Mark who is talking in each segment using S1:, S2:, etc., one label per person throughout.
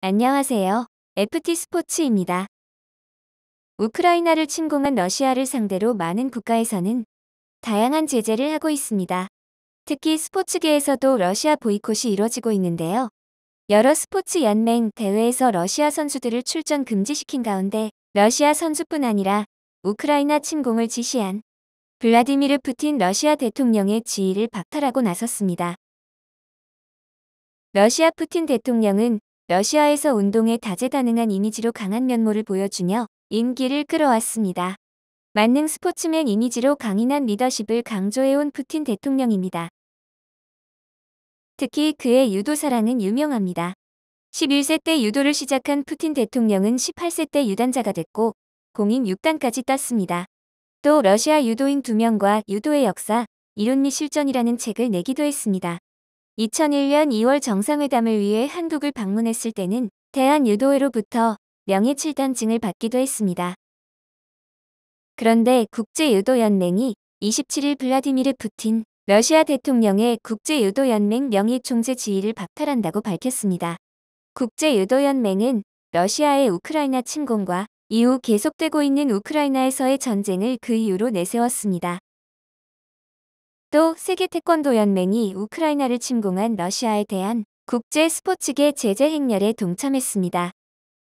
S1: 안녕하세요. FT 스포츠입니다. 우크라이나를 침공한 러시아를 상대로 많은 국가에서는 다양한 제재를 하고 있습니다. 특히 스포츠계에서도 러시아 보이콧이 이뤄지고 있는데요. 여러 스포츠 연맹 대회에서 러시아 선수들을 출전 금지시킨 가운데 러시아 선수뿐 아니라 우크라이나 침공을 지시한 블라디미르 푸틴 러시아 대통령의 지위를 박탈하고 나섰습니다. 러시아 푸틴 대통령은 러시아에서 운동에 다재다능한 이미지로 강한 면모를 보여주며 인기를 끌어왔습니다. 만능 스포츠맨 이미지로 강인한 리더십을 강조해온 푸틴 대통령입니다. 특히 그의 유도 사랑은 유명합니다. 11세 때 유도를 시작한 푸틴 대통령은 18세 때 유단자가 됐고 공인 6단까지 땄습니다. 또 러시아 유도인 2명과 유도의 역사, 이론 및 실전이라는 책을 내기도 했습니다. 2001년 2월 정상회담을 위해 한국을 방문했을 때는 대한유도회로부터 명예 7단증을 받기도 했습니다. 그런데 국제유도연맹이 27일 블라디미르 푸틴 러시아 대통령의 국제유도연맹 명예총재 지위를 박탈한다고 밝혔습니다. 국제유도연맹은 러시아의 우크라이나 침공과 이후 계속되고 있는 우크라이나에서의 전쟁을 그 이유로 내세웠습니다. 또 세계태권도연맹이 우크라이나를 침공한 러시아에 대한 국제 스포츠계 제재 행렬에 동참했습니다.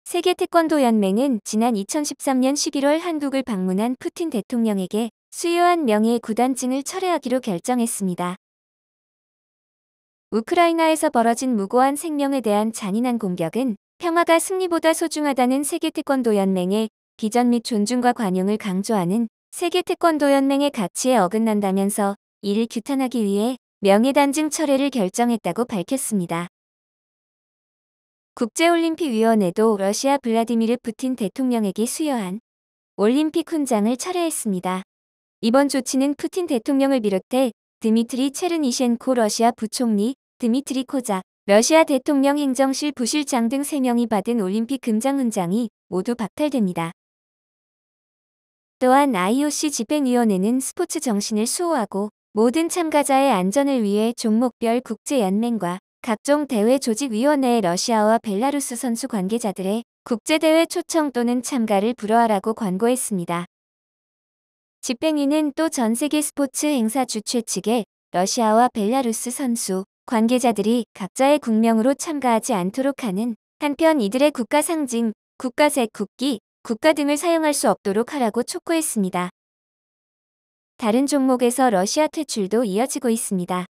S1: 세계태권도연맹은 지난 2013년 11월 한국을 방문한 푸틴 대통령에게 수여한 명예 9단증을 철회하기로 결정했습니다. 우크라이나에서 벌어진 무고한 생명에 대한 잔인한 공격은 평화가 승리보다 소중하다는 세계태권도연맹의 비전 및 존중과 관용을 강조하는 세계태권도연맹의 가치에 어긋난다면서 이를 규탄하기 위해 명예단증 철회를 결정했다고 밝혔습니다. 국제올림픽위원회도 러시아 블라디미르 푸틴 대통령에게 수여한 올림픽 훈장을 철회했습니다. 이번 조치는 푸틴 대통령을 비롯해 드미트리 체르니셴코 러시아 부총리, 드미트리 코작 러시아 대통령 행정실 부실장 등 3명이 받은 올림픽 금장 훈장이 모두 박탈됩니다. 또한 IOC 집행위원회는 스포츠 정신을 수호하고 모든 참가자의 안전을 위해 종목별 국제연맹과 각종 대회 조직위원회에 러시아와 벨라루스 선수 관계자들의 국제대회 초청 또는 참가를 불허하라고 권고했습니다. 집행위는 또 전 세계 스포츠 행사 주최 측에 러시아와 벨라루스 선수 관계자들이 각자의 국명으로 참가하지 않도록 하는 한편 이들의 국가 상징, 국가색 국기, 국가 등을 사용할 수 없도록 하라고 촉구했습니다. 다른 종목에서 러시아 퇴출도 이어지고 있습니다.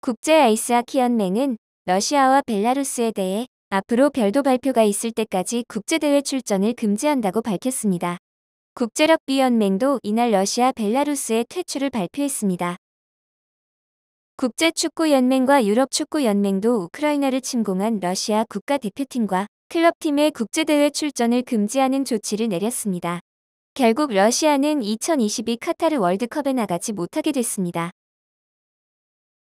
S1: 국제 아이스하키 연맹은 러시아와 벨라루스에 대해 앞으로 별도 발표가 있을 때까지 국제대회 출전을 금지한다고 밝혔습니다. 국제럭비 연맹도 이날 러시아 벨라루스의 퇴출을 발표했습니다. 국제축구연맹과 유럽축구연맹도 우크라이나를 침공한 러시아 국가대표팀과 클럽팀의 국제대회 출전을 금지하는 조치를 내렸습니다. 결국 러시아는 2022 카타르 월드컵에 나가지 못하게 됐습니다.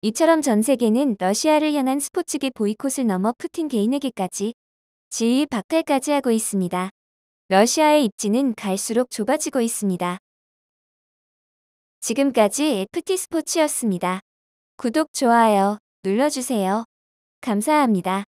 S1: 이처럼 전 세계는 러시아를 향한 스포츠계 보이콧을 넘어 푸틴 개인에게까지 지위 박탈까지 하고 있습니다. 러시아의 입지는 갈수록 좁아지고 있습니다. 지금까지 FT 스포츠였습니다. 구독, 좋아요 눌러주세요. 감사합니다.